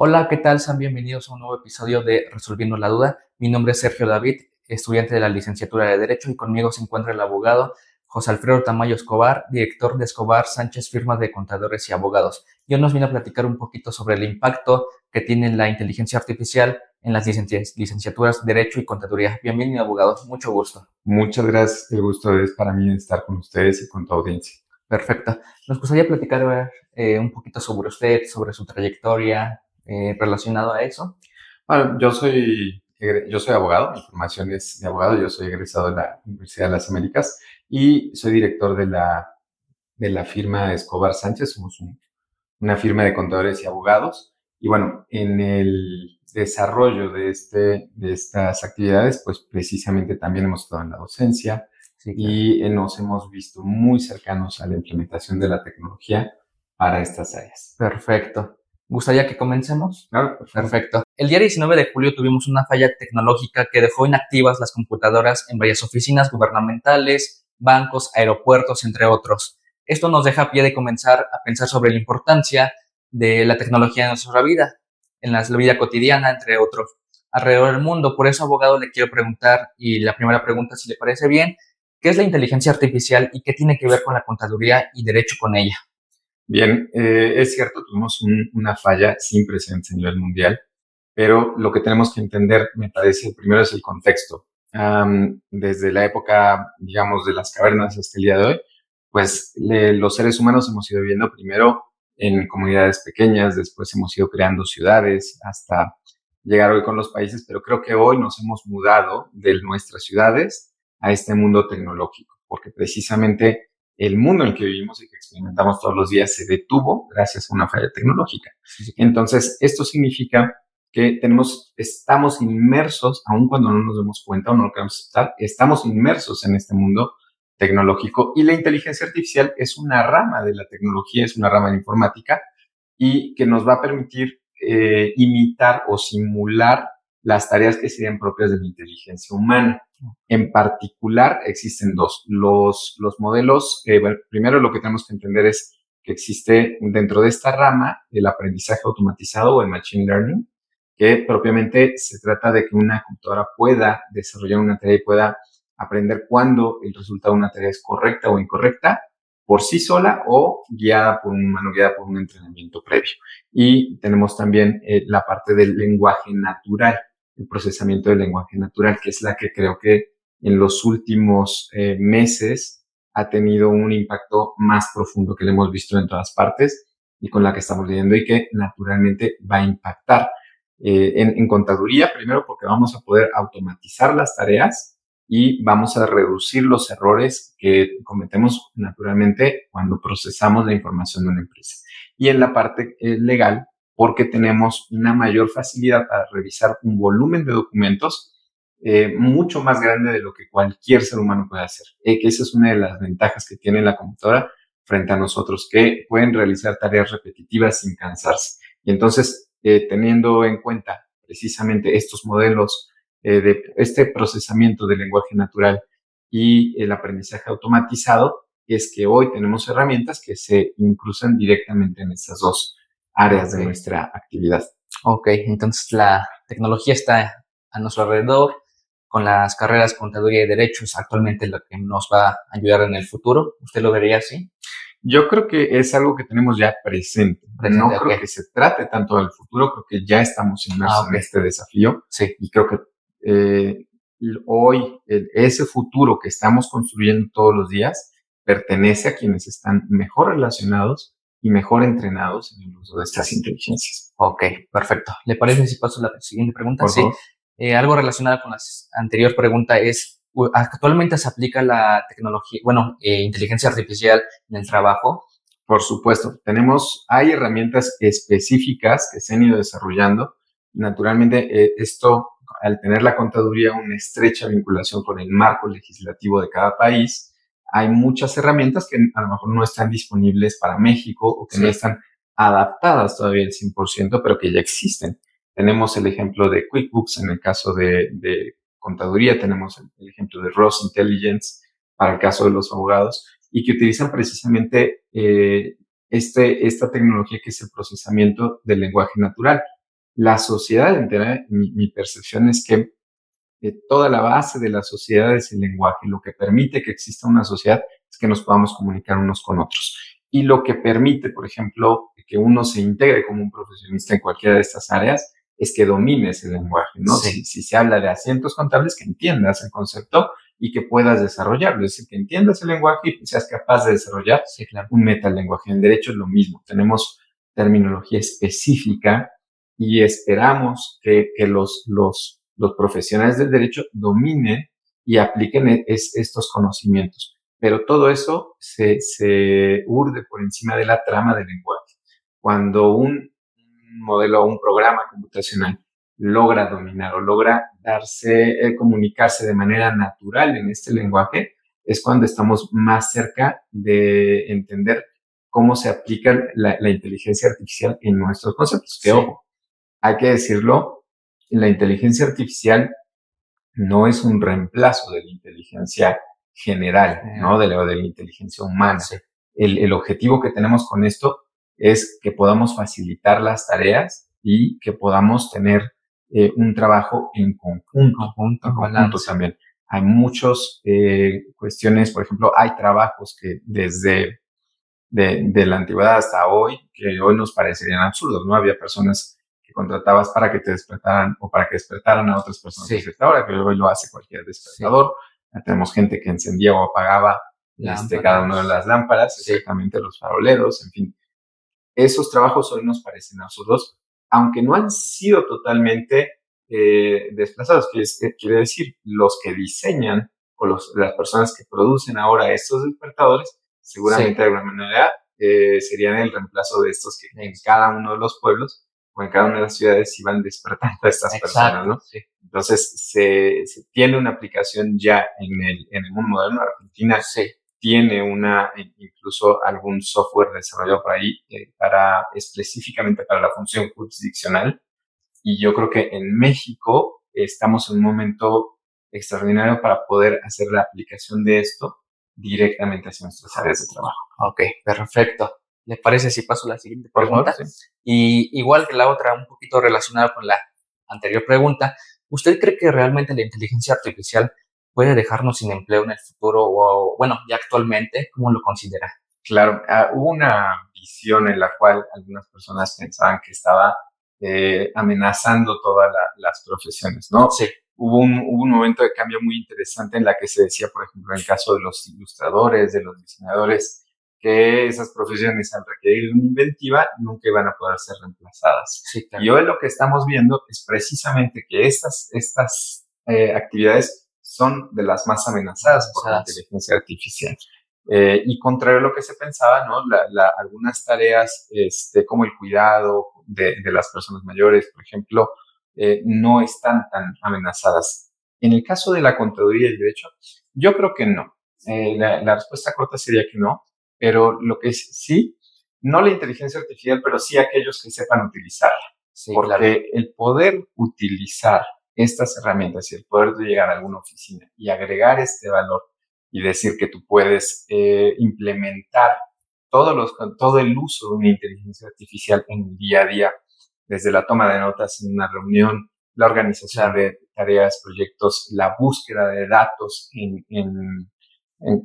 Hola, ¿qué tal? Sean bienvenidos a un nuevo episodio de Resolviendo la Duda. Mi nombre es Sergio David, estudiante de la licenciatura de Derecho, y conmigo se encuentra el abogado José Alfredo Tamayo Escobar, director de Escobar Sánchez Firmas de Contadores y Abogados. Y hoy nos viene a platicar un poquito sobre el impacto que tiene la inteligencia artificial en las licenciaturas de Derecho y Contaduría. Bienvenido, abogado. Mucho gusto. Muchas gracias, el gusto es para mí estar con ustedes y con tu audiencia. Perfecto. Nos gustaría platicar un poquito sobre usted, sobre su trayectoria relacionado a eso. Bueno, yo soy abogado, mi formación es de abogado, yo soy egresado de la Universidad de las Américas y soy director de la firma Escobar Sánchez, somos una firma de contadores y abogados. Y bueno, en el desarrollo de estas actividades, pues precisamente también hemos estado en la docencia. Sí, claro. Y nos hemos visto muy cercanos a la implementación de la tecnología para estas áreas. Perfecto. ¿Gustaría que comencemos? Claro, Perfecto. El día 19 de julio tuvimos una falla tecnológica que dejó inactivas las computadoras en varias oficinas gubernamentales, bancos, aeropuertos, entre otros. Esto nos deja a pie de comenzar a pensar sobre la importancia de la tecnología en nuestra vida, en la vida cotidiana, entre otros, alrededor del mundo. Por eso, abogado, le quiero preguntar, y la primera pregunta, si le parece bien, ¿qué es la inteligencia artificial y qué tiene que ver con la contaduría y derecho con ella? Bien, es cierto, tuvimos una falla sin precedentes a nivel mundial, pero lo que tenemos que entender, me parece, primero es el contexto. Desde la época, digamos, de las cavernas hasta el día de hoy, pues los seres humanos hemos ido viviendo primero en comunidades pequeñas, después hemos ido creando ciudades hasta llegar hoy con los países, pero creo que hoy nos hemos mudado de nuestras ciudades a este mundo tecnológico, porque precisamente el mundo en el que vivimos y que experimentamos todos los días se detuvo gracias a una falla tecnológica. Entonces, esto significa que estamos inmersos, aun cuando no nos demos cuenta o no lo queremos aceptar, estamos inmersos en este mundo tecnológico, y la inteligencia artificial es una rama de la tecnología, es una rama de la informática, y que nos va a permitir imitar o simular las tareas que serían propias de la inteligencia humana. En particular, existen dos. Los modelos, bueno, primero lo que tenemos que entender es que existe dentro de esta rama el aprendizaje automatizado o el machine learning, que propiamente se trata de que una computadora pueda desarrollar una tarea y pueda aprender cuándo el resultado de una tarea es correcta o incorrecta por sí sola o guiada por un humano, guiada por un entrenamiento previo. Y tenemos también la parte del lenguaje natural, el procesamiento del lenguaje natural, que es la que creo que en los últimos meses ha tenido un impacto más profundo, que lo hemos visto en todas partes y con la que estamos leyendo, y que naturalmente va a impactar en contaduría, primero porque vamos a poder automatizar las tareas y vamos a reducir los errores que cometemos naturalmente cuando procesamos la información de una empresa. Y en la parte legal, porque tenemos una mayor facilidad para revisar un volumen de documentos mucho más grande de lo que cualquier ser humano puede hacer. Que esa es una de las ventajas que tiene la computadora frente a nosotros, que pueden realizar tareas repetitivas sin cansarse. Y entonces, teniendo en cuenta precisamente estos modelos de este procesamiento del lenguaje natural y el aprendizaje automatizado, es que hoy tenemos herramientas que se incluyen directamente en estas dos áreas de nuestra actividad. Ok, entonces la tecnología está a nuestro alrededor, con las carreras Contaduría y Derecho es actualmente lo que nos va a ayudar en el futuro. ¿Usted lo vería así? Yo creo que es algo que tenemos ya presente. No creo que se trate tanto del futuro, creo que ya estamos inmersos en este desafío. Sí. Y creo que hoy ese futuro que estamos construyendo todos los días pertenece a quienes están mejor relacionados y mejor entrenados en el uso de estas inteligencias. Ok, perfecto. ¿Le parece si paso a la siguiente pregunta? Por favor. Sí. Algo relacionado con la anterior pregunta es, ¿actualmente se aplica la tecnología, inteligencia artificial en el trabajo? Por supuesto, hay herramientas específicas que se han ido desarrollando. Naturalmente, esto, al tener la contaduría una estrecha vinculación con el marco legislativo de cada país, hay muchas herramientas que a lo mejor no están disponibles para México o que no están adaptadas todavía al 100%, pero que ya existen. Tenemos el ejemplo de QuickBooks en el caso de contaduría, tenemos el ejemplo de Ross Intelligence para el caso de los abogados, y que utilizan precisamente esta tecnología, que es el procesamiento del lenguaje natural. la sociedad entera, mi percepción es que toda la base de la sociedad es el lenguaje. Lo que permite que exista una sociedad es que nos podamos comunicar unos con otros. Y lo que permite, por ejemplo, que uno se integre como un profesionista en cualquiera de estas áreas es que domine ese lenguaje, ¿no? Sí. Si se habla de asientos contables, que entiendas el concepto y que puedas desarrollarlo. Es decir, que entiendas el lenguaje y seas capaz de desarrollar Sí, claro. un metalenguaje. En derecho es lo mismo. Tenemos terminología específica y esperamos que los profesionales del derecho dominen y apliquen estos conocimientos. Pero todo eso se urde por encima de la trama del lenguaje. Cuando un modelo o un programa computacional logra dominar o logra comunicarse de manera natural en este lenguaje, es cuando estamos más cerca de entender cómo se aplica la inteligencia artificial en nuestros conceptos. Que, ojo, hay que decirlo, la inteligencia artificial no es un reemplazo de la inteligencia general, ¿no? De la inteligencia humana. Sí. El objetivo que tenemos con esto es que podamos facilitar las tareas y que podamos tener un trabajo en conjunto también. Hay muchas cuestiones, por ejemplo, hay trabajos que desde de la antigüedad hasta hoy, que hoy nos parecerían absurdos, ¿no? Había personas que contratabas para que te despertaran o para que despertaran a otras personas. Sí. Ahora que hoy lo hace cualquier despertador. Sí. Tenemos gente que encendía o apagaba cada una de las lámparas, sí. Exactamente, los faroleros, en fin. Esos trabajos hoy nos parecen absurdos, aunque no han sido totalmente desplazados. Quiere decir, los que diseñan o las personas que producen ahora estos despertadores, seguramente sí. De alguna manera serían el reemplazo de estos que en cada uno de los pueblos o en cada una de las ciudades iban despertando a estas personas, ¿no? Sí. Entonces, se tiene una aplicación ya en el mundo moderno. Argentina sí. Tiene incluso algún software desarrollado por ahí específicamente para la función jurisdiccional. Y yo creo que en México estamos en un momento extraordinario para poder hacer la aplicación de esto directamente hacia nuestras áreas de trabajo. Ok, perfecto. ¿Le parece si paso a la siguiente pregunta? Por favor, sí. Y igual que la otra, un poquito relacionada con la anterior pregunta, ¿usted cree que realmente la inteligencia artificial puede dejarnos sin empleo en el futuro o, bueno, ya actualmente, cómo lo considera? Claro, hubo una visión en la cual algunas personas pensaban que estaba amenazando todas las profesiones, ¿no? Sí. Hubo un momento de cambio muy interesante en la que se decía, por ejemplo, en el caso de los ilustradores, de los diseñadores, que esas profesiones, al requerir una inventiva, nunca iban a poder ser reemplazadas. Sí, claro. Y hoy lo que estamos viendo es precisamente que estas actividades son de las más amenazadas por la inteligencia artificial. Y contrario a lo que se pensaba, ¿no? Algunas tareas como el cuidado de las personas mayores, por ejemplo, no están tan amenazadas. En el caso de la contaduría y el derecho, yo creo que no. La respuesta corta sería que no, pero lo que es sí, no la inteligencia artificial, pero sí aquellos que sepan utilizarla. Sí, porque claro. El poder utilizar estas herramientas y el poder llegar a alguna oficina y agregar este valor y decir que tú puedes implementar todo el uso de una inteligencia artificial en el día a día, desde la toma de notas en una reunión, la organización de tareas, proyectos, la búsqueda de datos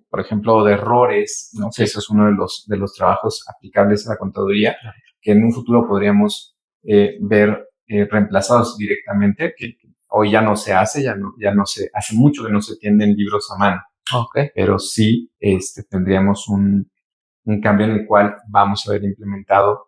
por ejemplo, de errores, ¿no? Sí. Que eso es uno de los trabajos aplicables a la contaduría, que en un futuro podríamos ver reemplazados directamente, que hoy ya no se hace, ya no se hace mucho que no se tienden libros a mano. Okay. Pero sí tendríamos un cambio en el cual vamos a ver implementado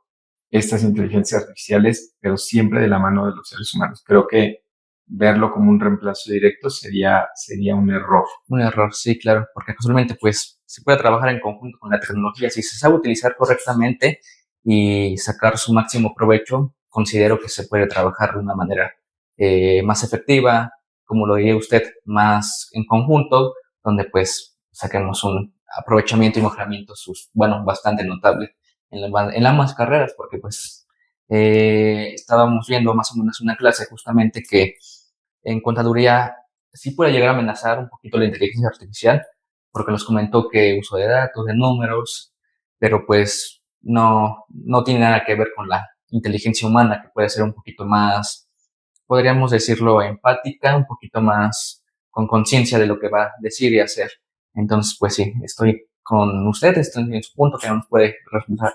estas inteligencias artificiales, pero siempre de la mano de los seres humanos. Creo que verlo como un reemplazo directo sería un error. Un error, sí, claro, porque casualmente pues se puede trabajar en conjunto con la tecnología. Si se sabe utilizar correctamente y sacar su máximo provecho, considero que se puede trabajar de una manera más efectiva, como lo diría usted, más en conjunto, donde pues saquemos un aprovechamiento y mejoramiento bastante notable en ambas carreras, porque pues estábamos viendo más o menos una clase justamente que en contaduría sí puede llegar a amenazar un poquito la inteligencia artificial, porque nos comentó que uso de datos, de números, pero pues no tiene nada que ver con la inteligencia humana, que puede ser un poquito más, podríamos decirlo, empática, un poquito más con conciencia de lo que va a decir y hacer. Entonces, pues sí, estoy con usted, estoy en su punto que no nos puede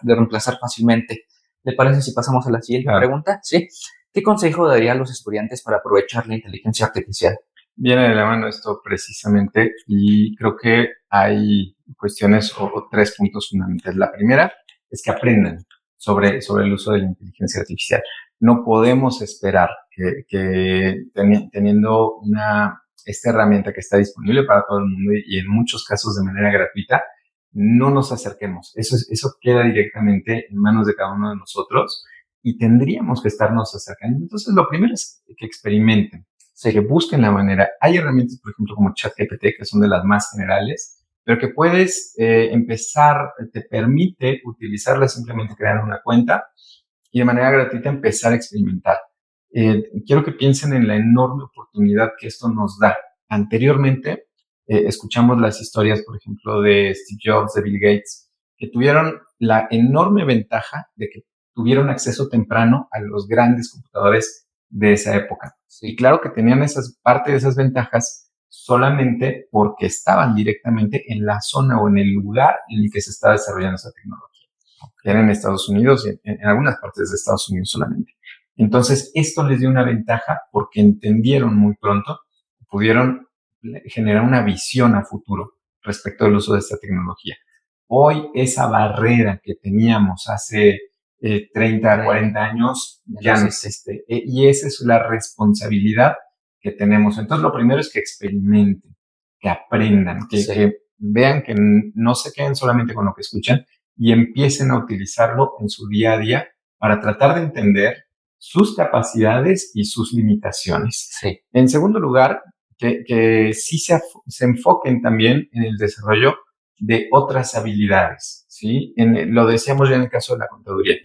reemplazar fácilmente. ¿Le parece si pasamos a la siguiente Claro. pregunta? Sí. ¿Qué consejo daría a los estudiantes para aprovechar la inteligencia artificial? Viene de la mano esto precisamente y creo que hay cuestiones o tres puntos fundamentales. La primera es que aprendan sobre el uso de la inteligencia artificial. No podemos esperar que teniendo esta herramienta que está disponible para todo el mundo y en muchos casos de manera gratuita, no nos acerquemos. Eso queda directamente en manos de cada uno de nosotros y tendríamos que estarnos acercando. Entonces, lo primero es que experimenten, que busquen la manera. Hay herramientas, por ejemplo, como ChatGPT, que son de las más generales, pero que puedes empezar, te permite utilizarla, simplemente crear una cuenta y de manera gratuita empezar a experimentar. Quiero que piensen en la enorme oportunidad que esto nos da. Anteriormente, escuchamos las historias, por ejemplo, de Steve Jobs, de Bill Gates, que tuvieron la enorme ventaja de que tuvieron acceso temprano a los grandes computadores de esa época. Sí. Y claro que tenían parte de esas ventajas solamente porque estaban directamente en la zona o en el lugar en el que se estaba desarrollando esa tecnología. Era en Estados Unidos y en algunas partes de Estados Unidos solamente. Entonces, esto les dio una ventaja porque entendieron muy pronto, pudieron generar una visión a futuro respecto al uso de esta tecnología. Hoy, esa barrera que teníamos hace 30, 40 años ya no existe. Y esa es la responsabilidad que tenemos. Entonces, lo primero es que experimenten, que aprendan, que vean que no se queden solamente con lo que escuchan y empiecen a utilizarlo en su día a día para tratar de entender sus capacidades y sus limitaciones. Sí. En segundo lugar, que sí se enfoquen también en el desarrollo de otras habilidades, ¿sí? Lo decíamos ya en el caso de la contaduría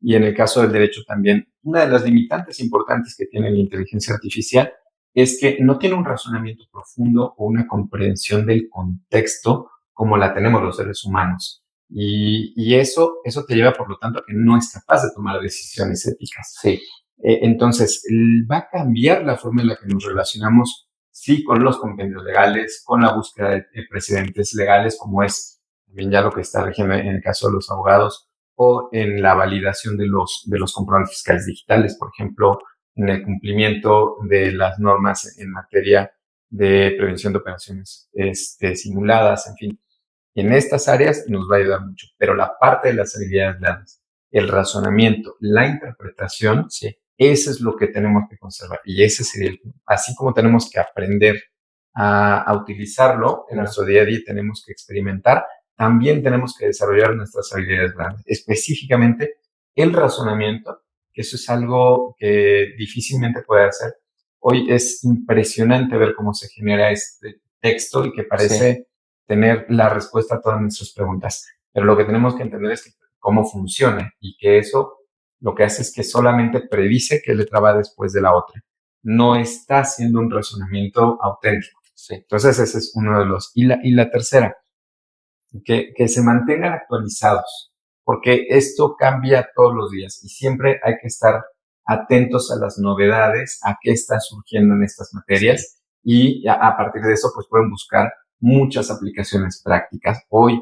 y en el caso del derecho también. Una de las limitantes importantes que tiene la inteligencia artificial es que no tiene un razonamiento profundo o una comprensión del contexto como la tenemos los seres humanos. Y eso te lleva, por lo tanto, a que no es capaz de tomar decisiones éticas. Sí. Entonces, va a cambiar la forma en la que nos relacionamos, sí, con los compendios legales, con la búsqueda de precedentes legales, como es también ya lo que está rigiendo en el caso de los abogados, o en la validación de los comprobantes fiscales digitales, por ejemplo, en el cumplimiento de las normas en materia de prevención de operaciones simuladas, en fin. En estas áreas nos va a ayudar mucho, pero la parte de las habilidades blandas, el razonamiento, la interpretación, sí, eso es lo que tenemos que conservar. Y ese sería así como tenemos que aprender a utilizarlo en nuestro día a día, tenemos que experimentar, también tenemos que desarrollar nuestras habilidades blandas, específicamente el razonamiento, que eso es algo que difícilmente puede hacer. Hoy es impresionante ver cómo se genera este texto y que parece tener la respuesta a todas nuestras preguntas. Pero lo que tenemos que entender es cómo funciona y que eso lo que hace es que solamente predice qué letra va después de la otra. No está haciendo un razonamiento auténtico. Sí. Entonces, ese es uno de los. Y la tercera, que se mantengan actualizados, porque esto cambia todos los días y siempre hay que estar atentos a las novedades, a qué está surgiendo en estas materias y a partir de eso pues pueden buscar muchas aplicaciones prácticas. Hoy,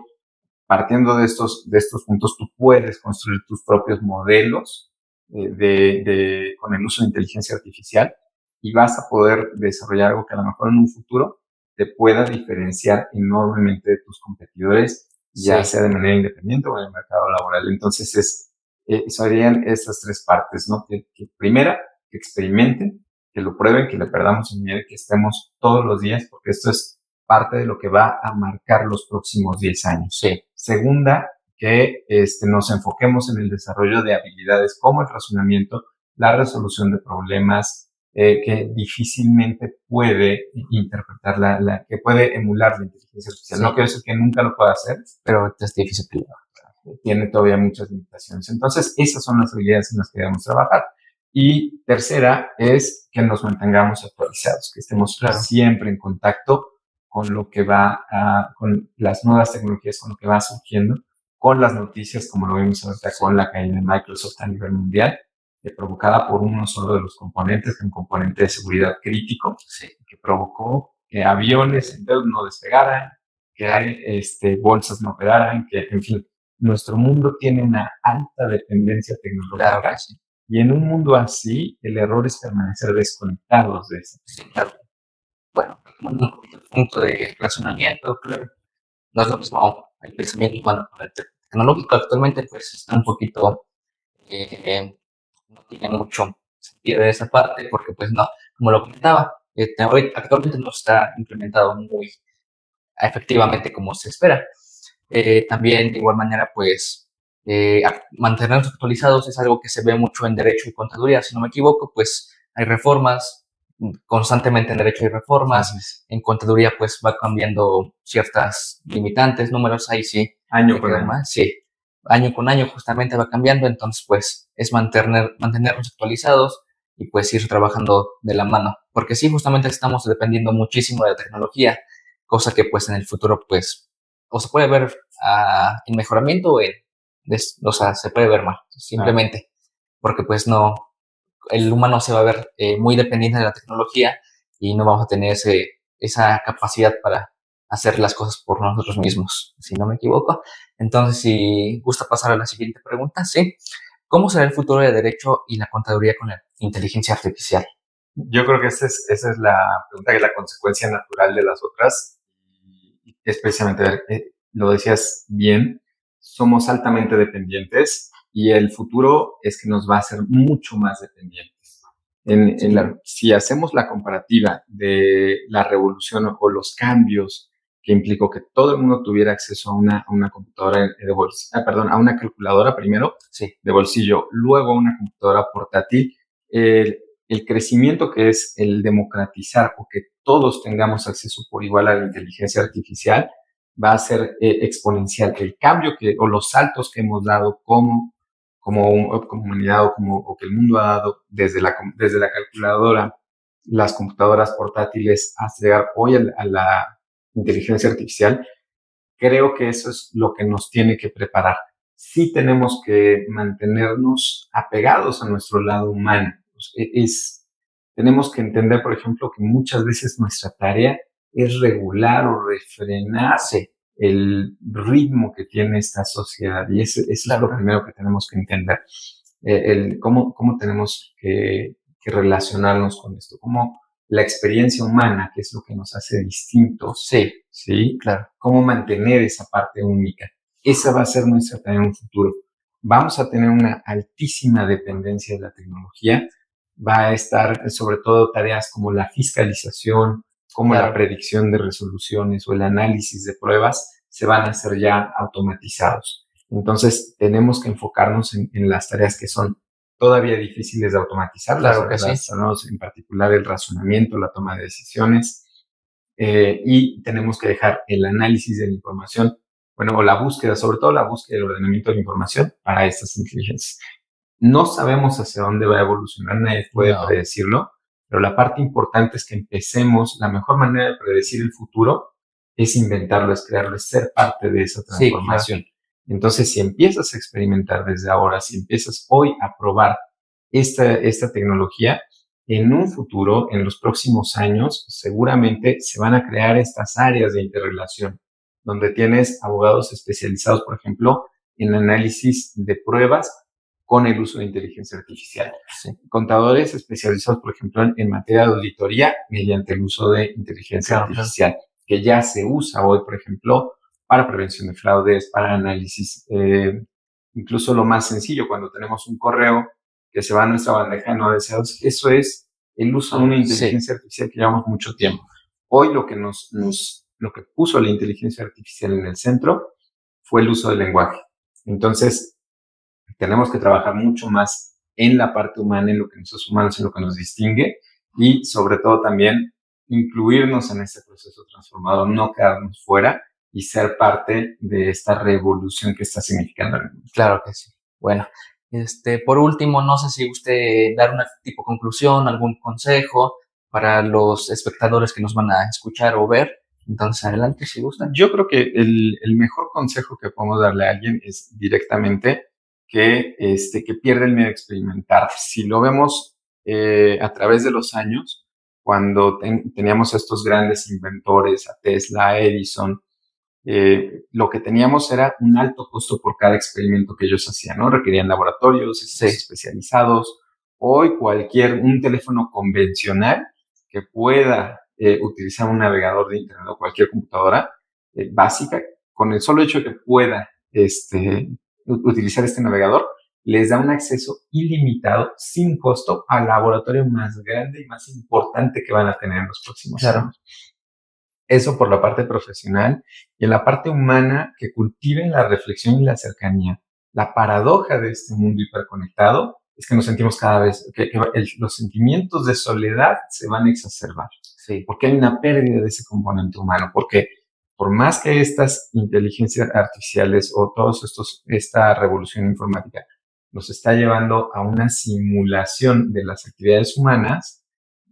partiendo de estos puntos, tú puedes construir tus propios modelos con el uso de inteligencia artificial y vas a poder desarrollar algo que a lo mejor en un futuro te pueda diferenciar enormemente de tus competidores, ya sea de manera independiente o en el mercado laboral. Entonces, serían estas tres partes, ¿no? Que primera, que experimenten, que lo prueben, que le perdamos el miedo, que estemos todos los días, porque esto es parte de lo que va a marcar los próximos 10 años. Sí. Segunda, que nos enfoquemos en el desarrollo de habilidades como el razonamiento, la resolución de problemas, que difícilmente puede interpretar que puede emular la inteligencia artificial. Sí. No quiero decir que nunca lo pueda hacer, pero es difícil. Tiene todavía muchas limitaciones. Entonces, esas son las habilidades en las que debemos trabajar. Y tercera es que nos mantengamos actualizados, que estemos siempre en contacto con lo que con las nuevas tecnologías, con lo que va surgiendo, con las noticias, como lo vimos ahorita con la caída de Microsoft a nivel mundial, provocada por uno solo de los componentes, que es un componente de seguridad crítico, que provocó que aviones enteros no despegaran, que bolsas no operaran, que, en fin, nuestro mundo tiene una alta dependencia tecnológica. Claro, sí. Y en un mundo así, el error es permanecer desconectados de eso. Sí, claro. Bueno, un punto de razonamiento, claro. No es lo mismo el pensamiento humano con el tecnológico. Actualmente, pues, está un poquito, no tiene mucho sentido de esa parte, porque, pues, no, como lo comentaba, actualmente no está implementado muy efectivamente como se espera. También, de igual manera, pues, mantenernos actualizados es algo que se ve mucho en derecho y contaduría. Si no me equivoco, pues hay reformas, constantemente en derecho hay reformas, en contaduría pues va cambiando ciertas limitantes, números, ahí sí. Año con año. Sí, año con año justamente va cambiando, entonces pues es mantenernos actualizados y pues ir trabajando de la mano, porque sí, justamente estamos dependiendo muchísimo de la tecnología, cosa que pues en el futuro pues o se puede ver en mejoramiento o sea, se puede ver mal, simplemente, porque pues no, el humano se va a ver muy dependiente de la tecnología y no vamos a tener esa capacidad para hacer las cosas por nosotros mismos, si no me equivoco. Entonces, si gusta pasar a la siguiente pregunta, ¿sí? ¿Cómo será el futuro de derecho y la contaduría con la inteligencia artificial? Yo creo que esa es la pregunta, que es la consecuencia natural de las otras. Y especialmente, lo decías bien, somos altamente dependientes y el futuro es que nos va a hacer mucho más dependientes. Claro. Si hacemos la comparativa de la revolución o los cambios que implicó que todo el mundo tuviera acceso a una computadora de bolsillo, perdón, a una calculadora primero, de bolsillo, luego a una computadora portátil, el crecimiento que es el democratizar o que todos tengamos acceso por igual a la inteligencia artificial va a ser exponencial. El cambio o los saltos que hemos dado como humanidad o que el mundo ha dado desde la calculadora, las computadoras portátiles, hasta llegar hoy a la inteligencia artificial, creo que eso es lo que nos tiene que preparar. Sí tenemos que mantenernos apegados a nuestro lado humano. Tenemos que entender, por ejemplo, que muchas veces nuestra tarea es regular o refrenar el ritmo que tiene esta sociedad. Y eso es lo primero que tenemos que entender. Cómo tenemos que relacionarnos con esto. Cómo la experiencia humana, que es lo que nos hace distintos. Sí, claro. Cómo mantener esa parte única. Esa va a ser nuestra tarea en un futuro. Vamos a tener una altísima dependencia de la tecnología. Va a estar sobre todo tareas como la fiscalización, como la predicción de resoluciones o el análisis de pruebas, se van a hacer ya automatizados. Entonces, tenemos que enfocarnos en las tareas que son todavía difíciles de automatizar. Claro que sí. En particular el razonamiento, la toma de decisiones, y tenemos que dejar el análisis de la información, o la búsqueda, sobre todo la búsqueda del ordenamiento de la información para estas inteligencias. No sabemos hacia dónde va a evolucionar, nadie puede predecirlo, pero la parte importante es que empecemos. La mejor manera de predecir el futuro es inventarlo, es crearlo, es ser parte de esa transformación. Claro. Entonces, si empiezas a experimentar desde ahora, si empiezas hoy a probar esta tecnología, en un futuro, en los próximos años, seguramente se van a crear estas áreas de interrelación, donde tienes abogados especializados, por ejemplo, en análisis de pruebas con el uso de inteligencia artificial. Contadores especializados, por ejemplo, en materia de auditoría mediante el uso de inteligencia artificial, que ya se usa hoy, por ejemplo, para prevención de fraudes, para análisis, incluso lo más sencillo, cuando tenemos un correo que se va a nuestra bandeja de no deseados, eso es el uso de una inteligencia artificial que llevamos mucho tiempo. Hoy lo que puso la inteligencia artificial en el centro fue el uso del lenguaje. Entonces, tenemos que trabajar mucho más en la parte humana, en lo que nosotros humanos, en lo que nos distingue, y sobre todo también incluirnos en este proceso transformador, no quedarnos fuera y ser parte de esta revolución que está significando el mundo. Claro que sí. Bueno, por último, no sé si usted dar una tipo conclusión, algún consejo para los espectadores que nos van a escuchar o ver Entonces, adelante, si gustan. Yo creo que el mejor consejo que podemos darle a alguien es directamente que pierde el miedo a experimentar. Si lo vemos a través de los años, cuando teníamos estos grandes inventores, a Tesla, a Edison, lo que teníamos era un alto costo por cada experimento que ellos hacían, ¿no? Requerían laboratorios, equipos especializados. Hoy un teléfono convencional que pueda utilizar un navegador de internet o cualquier computadora básica, con el solo hecho de que pueda utilizar este navegador, les da un acceso ilimitado, sin costo, al laboratorio más grande y más importante que van a tener en los próximos años. Eso por la parte profesional, y en la parte humana, que cultiven la reflexión y la cercanía. La paradoja de este mundo hiperconectado es que nos sentimos cada vez, los sentimientos de soledad se van a exacerbar. Sí. Porque hay una pérdida de ese componente humano, porque por más que estas inteligencias artificiales o esta revolución informática nos está llevando a una simulación de las actividades humanas,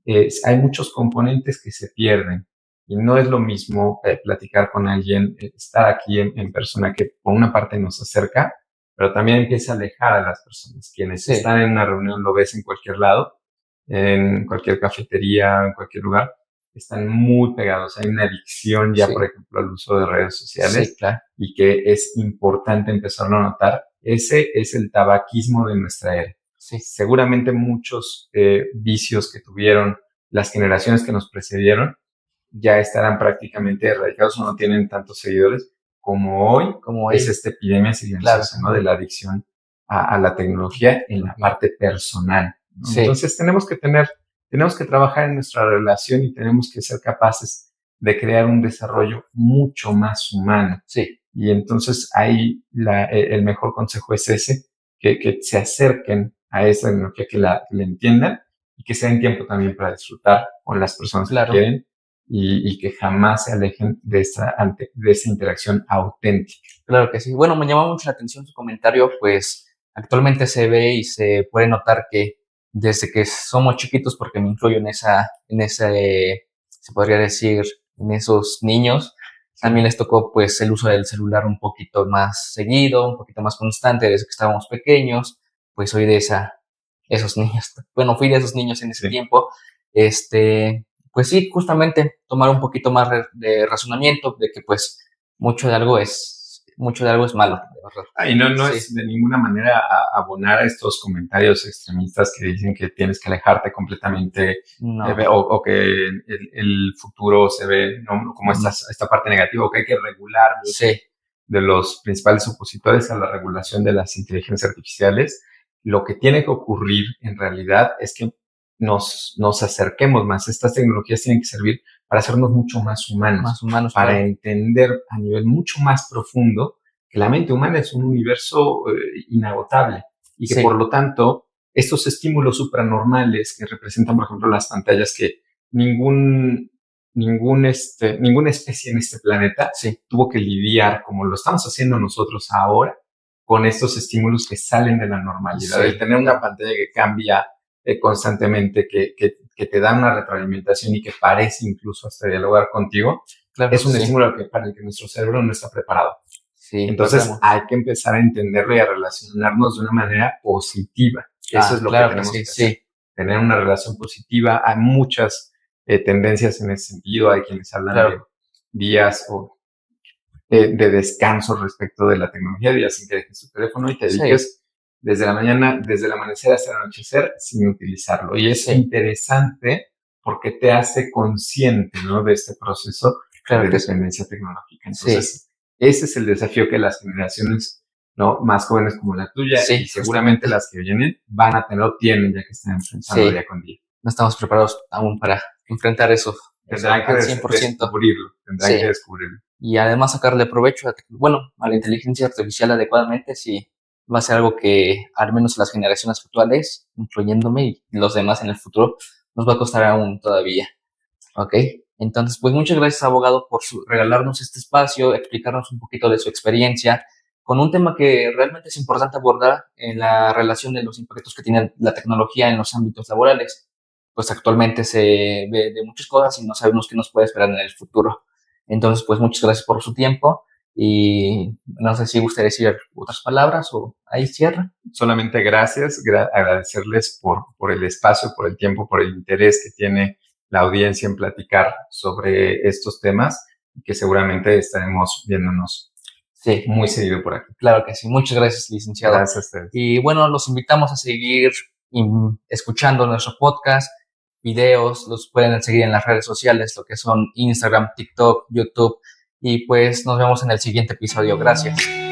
hay muchos componentes que se pierden. Y no es lo mismo platicar con alguien, estar aquí en persona, que por una parte nos acerca, pero también empieza a alejar a las personas. Quienes están en una reunión, lo ves en cualquier lado, en cualquier cafetería, en cualquier lugar, están muy pegados. Hay una adicción ya, por ejemplo, al uso de redes sociales, y que es importante empezarlo a notar. Ese es el tabaquismo de nuestra era. Seguramente muchos vicios que tuvieron las generaciones que nos precedieron ya estarán prácticamente erradicados o no tienen tantos seguidores como hoy es esta epidemia silenciosa, ¿no? De la adicción a la tecnología en la parte personal, ¿no? Entonces tenemos que trabajar en nuestra relación y tenemos que ser capaces de crear un desarrollo mucho más humano. Y entonces ahí el mejor consejo es ese, que se acerquen a esa tecnología, que la entiendan y que se den tiempo también para disfrutar con las personas que quieren. Y que jamás se alejen de esa interacción auténtica. Claro que sí. Bueno, me llamó mucho la atención su comentario, pues actualmente se ve y se puede notar que desde que somos chiquitos, porque me incluyo en ese, se podría decir, en esos niños, también les tocó pues el uso del celular un poquito más seguido, un poquito más constante desde que estábamos pequeños. Pues soy de esos niños. Bueno, fui de esos niños en ese tiempo. Pues sí, justamente tomar un poquito más de razonamiento de que pues mucho de algo es malo. Y no es de ninguna manera abonar a estos comentarios extremistas que dicen que tienes que alejarte completamente, o que el futuro se ve, ¿no? Como esta parte negativa, o que hay que regular. De los principales opositores a la regulación de las inteligencias artificiales. Lo que tiene que ocurrir en realidad es que nos acerquemos más. Estas tecnologías tienen que servir para hacernos mucho más humanos, para entender a nivel mucho más profundo que la mente humana es un universo inagotable y que por lo tanto estos estímulos supranormales que representan, por ejemplo, las pantallas, que ninguna especie en este planeta tuvo que lidiar como lo estamos haciendo nosotros ahora con estos estímulos que salen de la normalidad. El tener una pantalla que cambia constantemente, que te da una retroalimentación y que parece incluso hasta dialogar contigo, es un estímulo para el que nuestro cerebro no está preparado. Entonces hay que empezar a entenderlo y a relacionarnos de una manera positiva. Eso es lo que tenemos que hacer. Tener una relación positiva. Hay muchas tendencias en ese sentido. Hay quienes hablan de días de descanso respecto de la tecnología, días sin que dejes tu teléfono y te dediques desde la mañana, desde el amanecer hasta el anochecer, sin utilizarlo. Y es interesante porque te hace consciente, ¿no?, de este proceso de dependencia tecnológica. Entonces, ese es el desafío que las generaciones, ¿no?, más jóvenes como la tuya y seguramente las que vienen van a tener o tienen ya que están enfrentando día con día. No estamos preparados aún para enfrentar eso. Tendrán que descubrirlo. Tendrán que descubrirlo. Y además sacarle provecho a la inteligencia artificial adecuadamente, sí, va a ser algo que al menos las generaciones actuales, incluyéndome y los demás en el futuro, nos va a costar aún todavía. ¿Ok? Entonces, pues muchas gracias, abogado, por regalarnos este espacio, explicarnos un poquito de su experiencia con un tema que realmente es importante abordar en la relación de los impactos que tiene la tecnología en los ámbitos laborales. Pues actualmente se ve de muchas cosas y no sabemos qué nos puede esperar en el futuro. Entonces, pues muchas gracias por su tiempo y no sé si gustaría decir otras palabras o ahí cierra. Solamente gracias, agradecerles por el espacio, por el tiempo, por el interés que tiene la audiencia en platicar sobre estos temas y que seguramente estaremos viéndonos muy seguido por aquí. Claro que sí. Muchas gracias, licenciado. Gracias a ustedes. Y bueno, los invitamos a seguir escuchando nuestro podcast, videos, los pueden seguir en las redes sociales, lo que son Instagram, TikTok, YouTube, y pues nos vemos en el siguiente episodio. Gracias.